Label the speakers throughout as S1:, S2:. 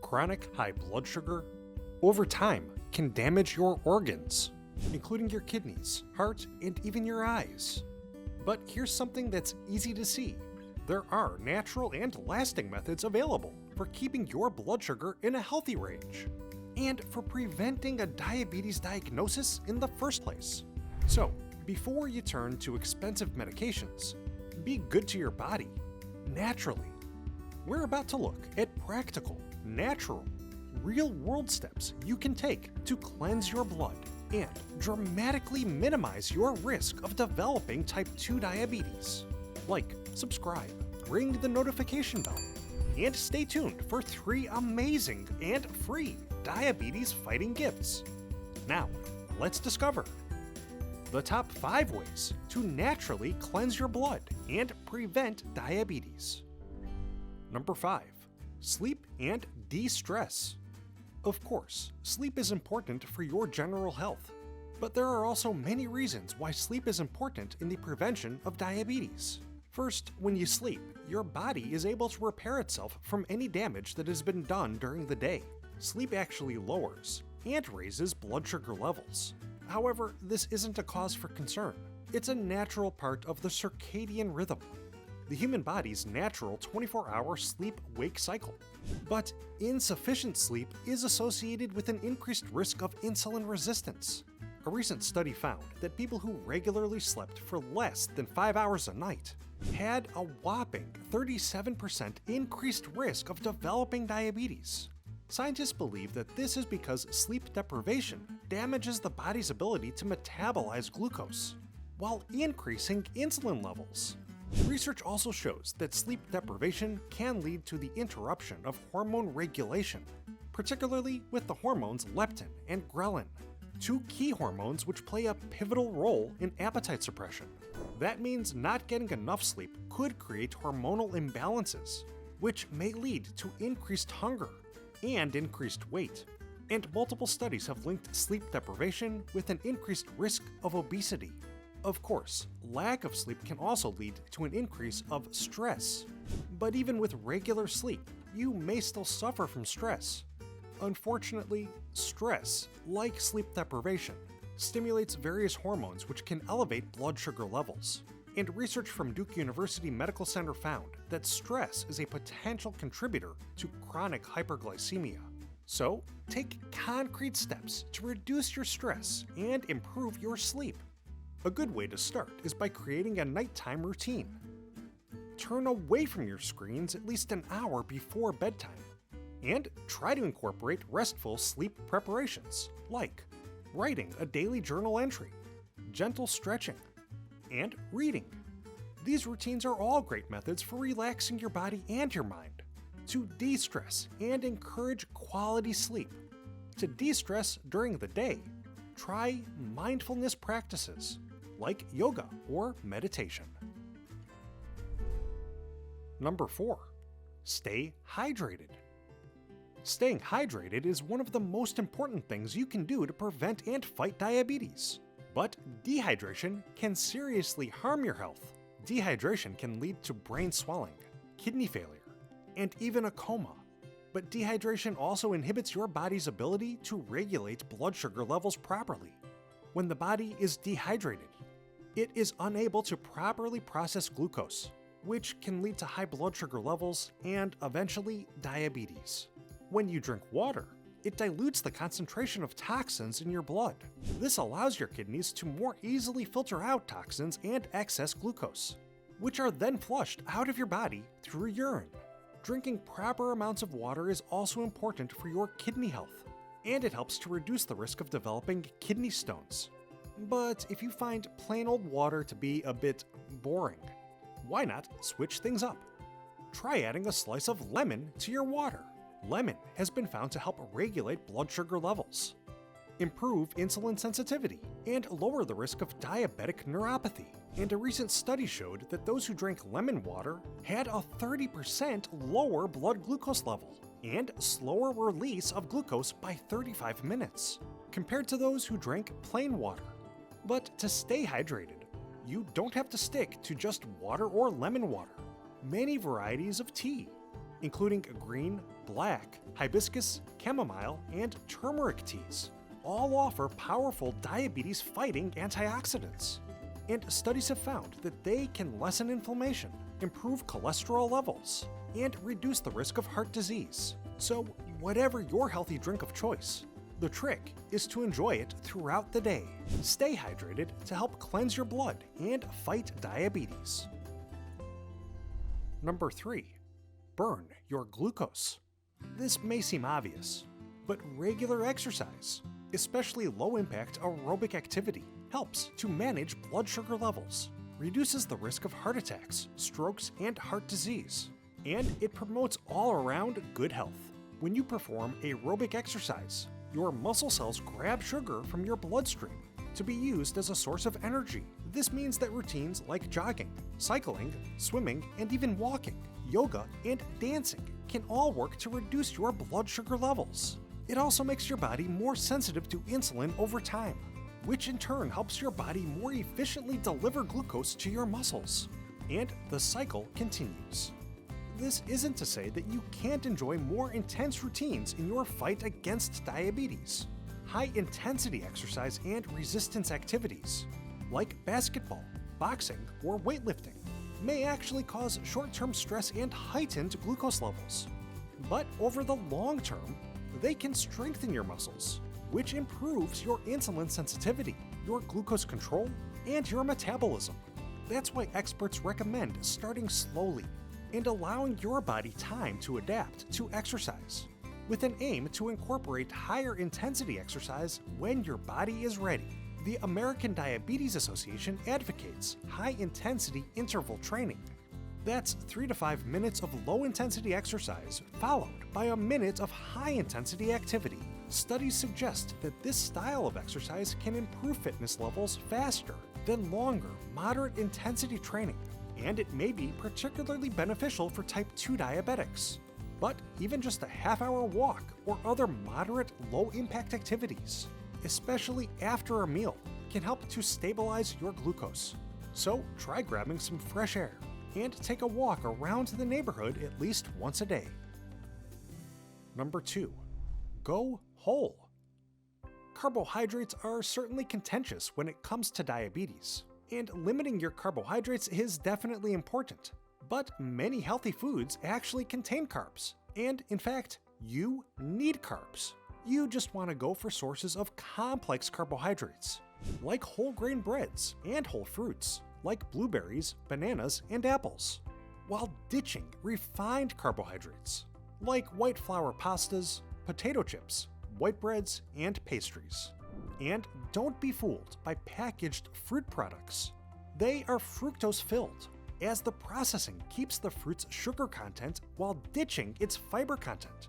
S1: chronic high blood sugar, over time, can damage your organs, including your kidneys, heart, and even your eyes. But here's something that's easy to see. There are natural and lasting methods available for keeping your blood sugar in a healthy range, and for preventing a diabetes diagnosis in the first place. So, before you turn to expensive medications, be good to your body, naturally. We're about to look at practical, natural, real-world steps you can take to cleanse your blood and dramatically minimize your risk of developing type 2 diabetes. Like, subscribe, ring the notification bell, and stay tuned for 3 amazing and free diabetes-fighting gifts. Now, let's discover the top 5 ways to naturally cleanse your blood and prevent diabetes. Number 5. Sleep and de-stress. Of course, sleep is important for your general health, but there are also many reasons why sleep is important in the prevention of diabetes. First, when you sleep, your body is able to repair itself from any damage that has been done during the day. Sleep actually lowers and raises blood sugar levels. However, this isn't a cause for concern. It's a natural part of the circadian rhythm, the human body's natural 24-hour sleep-wake cycle. But insufficient sleep is associated with an increased risk of insulin resistance. A recent study found that people who regularly slept for less than 5 hours a night had a whopping 37% increased risk of developing diabetes. Scientists believe that this is because sleep deprivation damages the body's ability to metabolize glucose, while increasing insulin levels. Research also shows that sleep deprivation can lead to the interruption of hormone regulation, particularly with the hormones leptin and ghrelin, 2 key hormones which play a pivotal role in appetite suppression. That means not getting enough sleep could create hormonal imbalances, which may lead to increased hunger and increased weight. And multiple studies have linked sleep deprivation with an increased risk of obesity. Of course, lack of sleep can also lead to an increase of stress. But even with regular sleep, you may still suffer from stress. Unfortunately, stress, like sleep deprivation, stimulates various hormones which can elevate blood sugar levels. And research from Duke University Medical Center found that stress is a potential contributor to chronic hyperglycemia. So, take concrete steps to reduce your stress and improve your sleep. A good way to start is by creating a nighttime routine. Turn away from your screens at least an hour before bedtime, and try to incorporate restful sleep preparations, like writing a daily journal entry, gentle stretching, and reading. These routines are all great methods for relaxing your body and your mind, to de-stress and encourage quality sleep. To de-stress during the day, try mindfulness practices like yoga or meditation. Number 4. Stay hydrated. Staying hydrated is one of the most important things you can do to prevent and fight diabetes. But dehydration can seriously harm your health. Dehydration can lead to brain swelling, kidney failure, and even a coma. But dehydration also inhibits your body's ability to regulate blood sugar levels properly. When the body is dehydrated, it is unable to properly process glucose, which can lead to high blood sugar levels and eventually diabetes. When you drink water, it dilutes the concentration of toxins in your blood. This allows your kidneys to more easily filter out toxins and excess glucose, which are then flushed out of your body through urine. Drinking proper amounts of water is also important for your kidney health, and it helps to reduce the risk of developing kidney stones. But if you find plain old water to be a bit boring, why not switch things up? Try adding a slice of lemon to your water. Lemon has been found to help regulate blood sugar levels, improve insulin sensitivity, and lower the risk of diabetic neuropathy. And a recent study showed that those who drank lemon water had a 30% lower blood glucose level and slower release of glucose by 35 minutes, compared to those who drank plain water. But to stay hydrated, you don't have to stick to just water or lemon water. Many varieties of tea, including green, black, hibiscus, chamomile, and turmeric teas. All offer powerful diabetes-fighting antioxidants. And studies have found that they can lessen inflammation, improve cholesterol levels, and reduce the risk of heart disease. So, whatever your healthy drink of choice, the trick is to enjoy it throughout the day. Stay hydrated to help cleanse your blood and fight diabetes. Number 3. Burn your glucose. This may seem obvious, but regular exercise, especially low-impact aerobic activity, helps to manage blood sugar levels, reduces the risk of heart attacks, strokes, and heart disease, and it promotes all-around good health. When you perform aerobic exercise, your muscle cells grab sugar from your bloodstream to be used as a source of energy. This means that routines like jogging, cycling, swimming, and even walking, yoga, and dancing can all work to reduce your blood sugar levels. It also makes your body more sensitive to insulin over time, which in turn helps your body more efficiently deliver glucose to your muscles. And the cycle continues. This isn't to say that you can't enjoy more intense routines in your fight against diabetes. High-intensity exercise and resistance activities, like basketball, boxing, or weightlifting, may actually cause short-term stress and heightened glucose levels. But over the long term, they can strengthen your muscles, which improves your insulin sensitivity, your glucose control, and your metabolism. That's why experts recommend starting slowly and allowing your body time to adapt to exercise, with an aim to incorporate higher intensity exercise when your body is ready. The American Diabetes Association advocates high-intensity interval training. That's 3 to 5 minutes of low-intensity exercise followed by a minute of high-intensity activity. Studies suggest that this style of exercise can improve fitness levels faster than longer, moderate-intensity training, and it may be particularly beneficial for type 2 diabetics. But even just a half-hour walk or other moderate, low-impact activities, especially after a meal, can help to stabilize your glucose. So try grabbing some fresh air and take a walk around the neighborhood at least once a day. Number 2. Go whole. Carbohydrates are certainly contentious when it comes to diabetes, and limiting your carbohydrates is definitely important. But many healthy foods actually contain carbs, and in fact, you need carbs. You just want to go for sources of complex carbohydrates, like whole grain breads and whole fruits, like blueberries, bananas, and apples, while ditching refined carbohydrates, like white flour pastas, potato chips, white breads, and pastries. And don't be fooled by packaged fruit products. They are fructose-filled, as the processing keeps the fruit's sugar content while ditching its fiber content.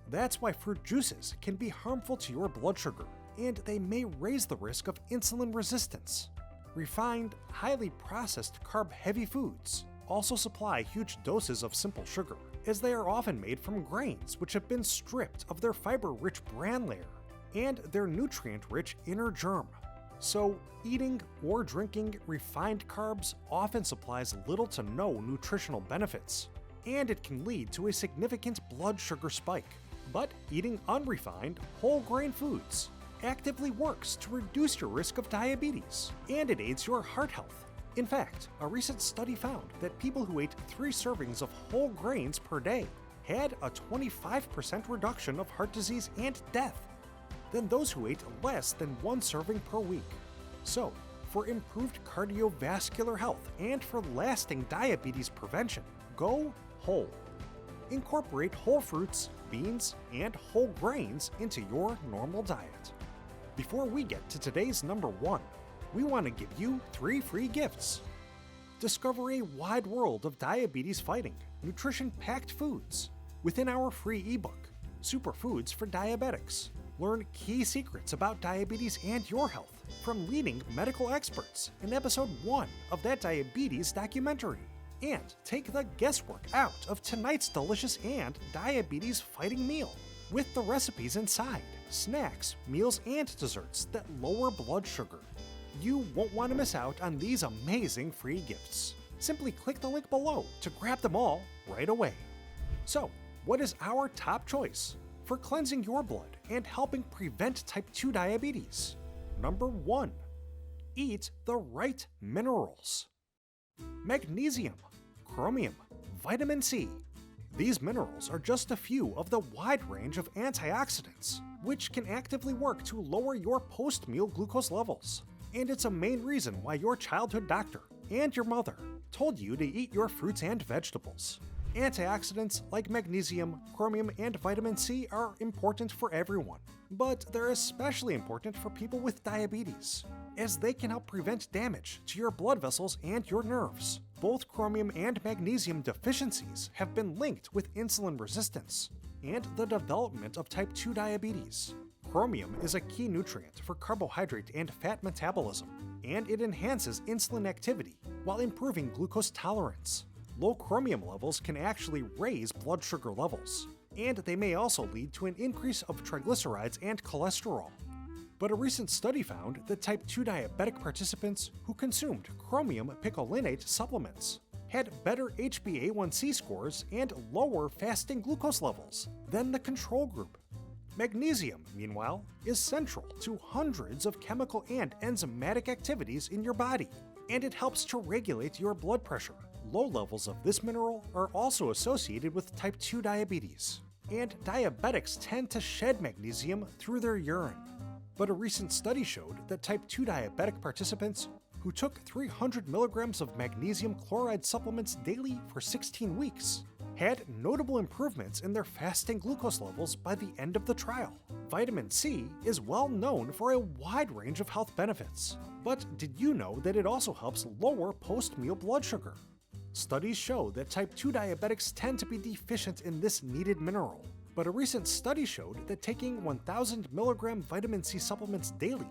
S1: That's why fruit juices can be harmful to your blood sugar, and they may raise the risk of insulin resistance. Refined, highly processed carb-heavy foods also supply huge doses of simple sugar, as they are often made from grains which have been stripped of their fiber-rich bran layer and their nutrient-rich inner germ. So, eating or drinking refined carbs often supplies little to no nutritional benefits, and it can lead to a significant blood sugar spike. But eating unrefined, whole grain foods actively works to reduce your risk of diabetes, and it aids your heart health. In fact, a recent study found that people who ate 3 servings of whole grains per day had a 25% reduction of heart disease and death than those who ate less than 1 serving per week. So, for improved cardiovascular health and for lasting diabetes prevention, go whole. Incorporate whole fruits, beans, and whole grains into your normal diet. Before we get to today's number 1, we want to give you 3 free gifts. Discover a wide world of diabetes fighting, nutrition-packed foods within our free ebook, Superfoods for Diabetics. Learn key secrets about diabetes and your health from leading medical experts in episode 1 of that diabetes documentary. And take the guesswork out of tonight's delicious and diabetes-fighting meal with the recipes inside, snacks, meals, and desserts that lower blood sugar. You won't want to miss out on these amazing free gifts. Simply click the link below to grab them all right away. So, what is our top choice for cleansing your blood and helping prevent type 2 diabetes? Number 1. Eat the right minerals. Magnesium, chromium, vitamin C. These minerals are just a few of the wide range of antioxidants, which can actively work to lower your post-meal glucose levels. And it's a main reason why your childhood doctor and your mother told you to eat your fruits and vegetables. Antioxidants like magnesium, chromium, and vitamin C are important for everyone, but they're especially important for people with diabetes, as they can help prevent damage to your blood vessels and your nerves. Both chromium and magnesium deficiencies have been linked with insulin resistance and the development of type 2 diabetes. Chromium is a key nutrient for carbohydrate and fat metabolism, and it enhances insulin activity while improving glucose tolerance. Low chromium levels can actually raise blood sugar levels, and they may also lead to an increase of triglycerides and cholesterol. But a recent study found that type 2 diabetic participants who consumed chromium picolinate supplements had better HbA1c scores and lower fasting glucose levels than the control group. Magnesium, meanwhile, is central to hundreds of chemical and enzymatic activities in your body, and it helps to regulate your blood pressure. Low levels of this mineral are also associated with type 2 diabetes, and diabetics tend to shed magnesium through their urine. But a recent study showed that type 2 diabetic participants who took 300 milligrams of magnesium chloride supplements daily for 16 weeks had notable improvements in their fasting glucose levels by the end of the trial. Vitamin C is well known for a wide range of health benefits, but did you know that it also helps lower post-meal blood sugar? Studies show that type 2 diabetics tend to be deficient in this needed mineral, but a recent study showed that taking 1,000 milligram vitamin C supplements daily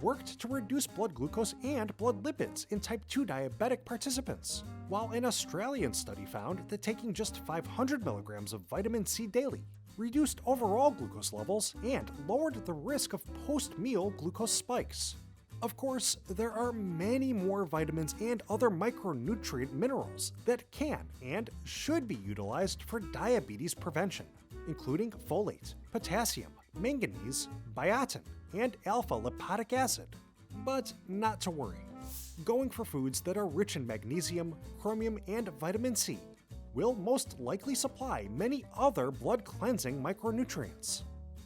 S1: worked to reduce blood glucose and blood lipids in type 2 diabetic participants, while an Australian study found that taking just 500 milligrams of vitamin C daily reduced overall glucose levels and lowered the risk of post-meal glucose spikes. Of course, there are many more vitamins and other micronutrient minerals that can and should be utilized for diabetes prevention, including folate, potassium, manganese, biotin, and alpha-lipoic acid. But not to worry. Going for foods that are rich in magnesium, chromium, and vitamin C will most likely supply many other blood-cleansing micronutrients.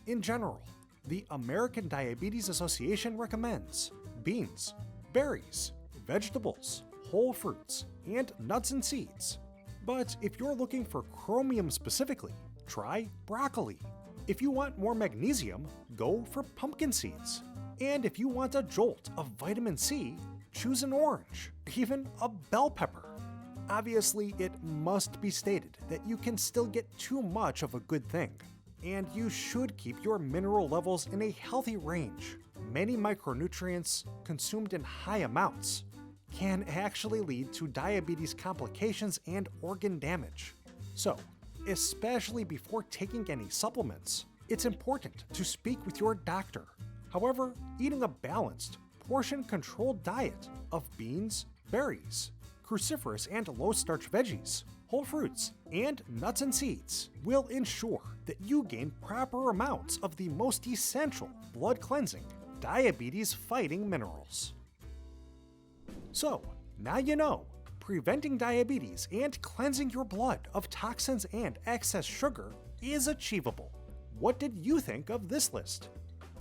S1: In general, the American Diabetes Association recommends beans, berries, vegetables, whole fruits, and nuts and seeds. But if you're looking for chromium specifically, try broccoli. If you want more magnesium, go for pumpkin seeds. And if you want a jolt of vitamin C, choose an orange, even a bell pepper. Obviously, it must be stated that you can still get too much of a good thing, and you should keep your mineral levels in a healthy range. Many micronutrients consumed in high amounts can actually lead to diabetes complications and organ damage. So, especially before taking any supplements, it's important to speak with your doctor. However, eating a balanced, portion-controlled diet of beans, berries, cruciferous and low-starch veggies, whole fruits, and nuts and seeds will ensure that you gain proper amounts of the most essential blood-cleansing, diabetes-fighting minerals. So, now you know, preventing diabetes and cleansing your blood of toxins and excess sugar is achievable. What did you think of this list?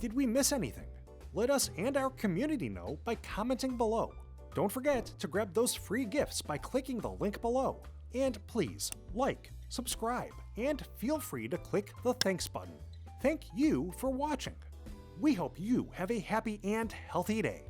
S1: Did we miss anything? Let us and our community know by commenting below. Don't forget to grab those free gifts by clicking the link below. And please like, subscribe, and feel free to click the thanks button. Thank you for watching. We hope you have a happy and healthy day.